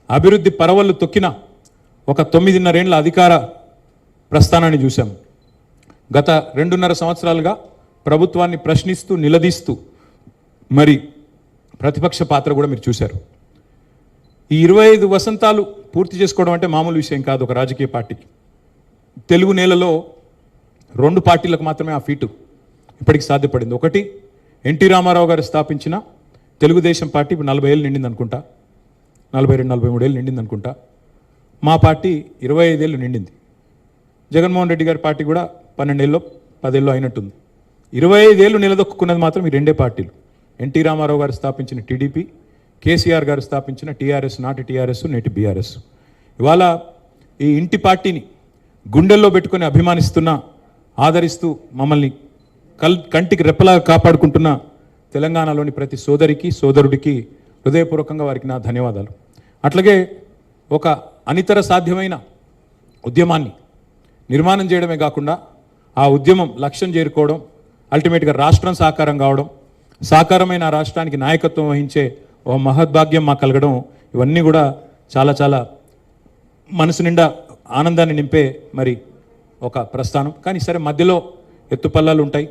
అభివృద్ధి పరవళ్ళు తొక్కిన ఒక 9.5 ఏళ్ల అధికార ప్రస్థానాన్ని చూశాం. గత 2.5 సంవత్సరాలుగా ప్రభుత్వాన్ని ప్రశ్నిస్తూ నిలదీస్తూ మరి ప్రతిపక్ష పాత్ర కూడా మీరు చూశారు. ఈ 25 వసంతాలు పూర్తి చేసుకోవడం అంటే మామూలు విషయం కాదు ఒక రాజకీయ పార్టీకి. తెలుగు నేలలో 2 పార్టీలకు మాత్రమే ఆ ఫీటు ఇప్పటికి సాధ్యపడింది. ఒకటి ఎన్టీ రామారావు గారు స్థాపించిన తెలుగుదేశం పార్టీ 40 ఏళ్ళు నిండింది అనుకుంటా, 42-43 ఏళ్ళు నిండింది అనుకుంటా. మా పార్టీ 25 ఏళ్ళు నిండింది. జగన్మోహన్ రెడ్డి గారి పార్టీ కూడా 12 ఏళ్ళు 10 ఏళ్ళు అయినట్టుంది. 25 ఏళ్ళు నిలదొక్కున్నది మాత్రం ఈ 2 పార్టీలు. ఎన్టీ రామారావు గారు స్థాపించిన టీడీపీ, కేసీఆర్ గారు స్థాపించిన టీఆర్ఎస్, నాటి టీఆర్ఎస్ నేటి బీఆర్ఎస్. ఇవాళ ఈ ఇంటి పార్టీని గుండెల్లో పెట్టుకొని అభిమానిస్తున్న, ఆదరిస్తూ మమ్మల్ని కంటికి రెప్పలాగా కాపాడుకుంటున్న తెలంగాణలోని ప్రతి సోదరికి సోదరుడికి హృదయపూర్వకంగా వారికి నా ధన్యవాదాలు. అట్లాగే ఒక అనితర సాధ్యమైన ఉద్యమాన్ని నిర్మాణం చేయడమే కాకుండా ఆ ఉద్యమం లక్ష్యం చేరుకోవడం, అల్టిమేట్గా రాష్ట్రం సాకారం కావడం, సాకారమైన ఆ రాష్ట్రానికి నాయకత్వం వహించే ఓ మహద్భాగ్యం మాకు కలగడం, ఇవన్నీ కూడా చాలా చాలా మనసు నిండా ఆనందాన్ని నింపే మరి ఒక ప్రస్థానం. కానీ సరే, మధ్యలో ఎత్తుపల్లాలు ఉంటాయి,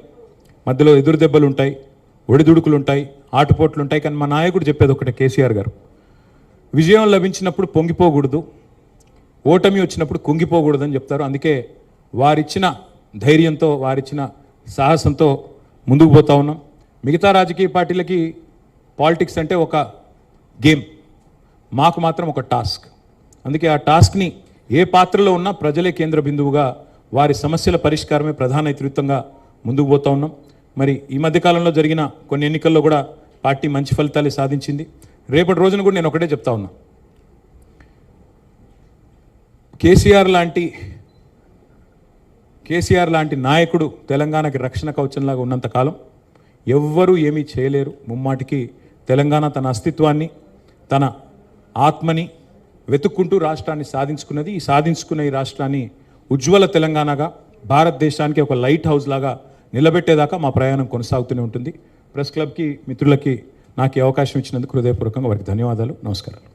మధ్యలో ఎదురు దెబ్బలు ఉంటాయి, ఒడిదుడుకులు ఉంటాయి, ఆటుపోట్లు ఉంటాయి. కానీ మా నాయకుడు చెప్పేది ఒకటే, కేసీఆర్ గారు, విజయం లభించినప్పుడు పొంగిపోకూడదు, ఓటమి వచ్చినప్పుడు కుంగిపోకూడదు అని చెప్తారు. అందుకే వారిచ్చిన ధైర్యంతో, వారిచ్చిన సాహసంతో ముందుకు పోతా ఉన్నాం. మిగతా రాజకీయ పార్టీలకి పాలిటిక్స్ అంటే ఒక గేమ్, మాకు మాత్రం ఒక టాస్క్. అందుకే ఆ టాస్క్ని ఏ పాత్రలో ఉన్నా ప్రజలే కేంద్ర బిందువుగా, వారి సమస్యల పరిష్కారమే ప్రధాన ఇతివృత్తంగా ముందుకు పోతా ఉన్నాం. మరి ఈ మధ్యకాలంలో జరిగిన కొన్ని ఎన్నికల్లో కూడా పార్టీ మంచి ఫలితాలే సాధించింది. రేపటి రోజున కూడా నేను ఒకటే చెప్తా ఉన్నా, కేసీఆర్ లాంటి నాయకుడు తెలంగాణకి రక్షణ కవచంలాగా ఉన్నంతకాలం ఎవ్వరూ ఏమీ చేయలేరు. ముమ్మాటికి తెలంగాణ తన అస్తిత్వాన్ని, తన ఆత్మని వెతుక్కుంటూ రాష్ట్రాన్ని సాధించుకున్నది. ఈ సాధించుకున్న ఈ రాష్ట్రాన్ని ఉజ్వల తెలంగాణగా, భారతదేశానికి ఒక లైట్ హౌస్ లాగా నిలబెట్టేదాకా మా ప్రయాణం కొనసాగుతూనే ఉంటుంది. ప్రెస్ క్లబ్కి, మిత్రులకి నాకు ఈ అవకాశం ఇచ్చినందుకు హృదయపూర్వకంగా వారికి ధన్యవాదాలు, నమస్కారాలు.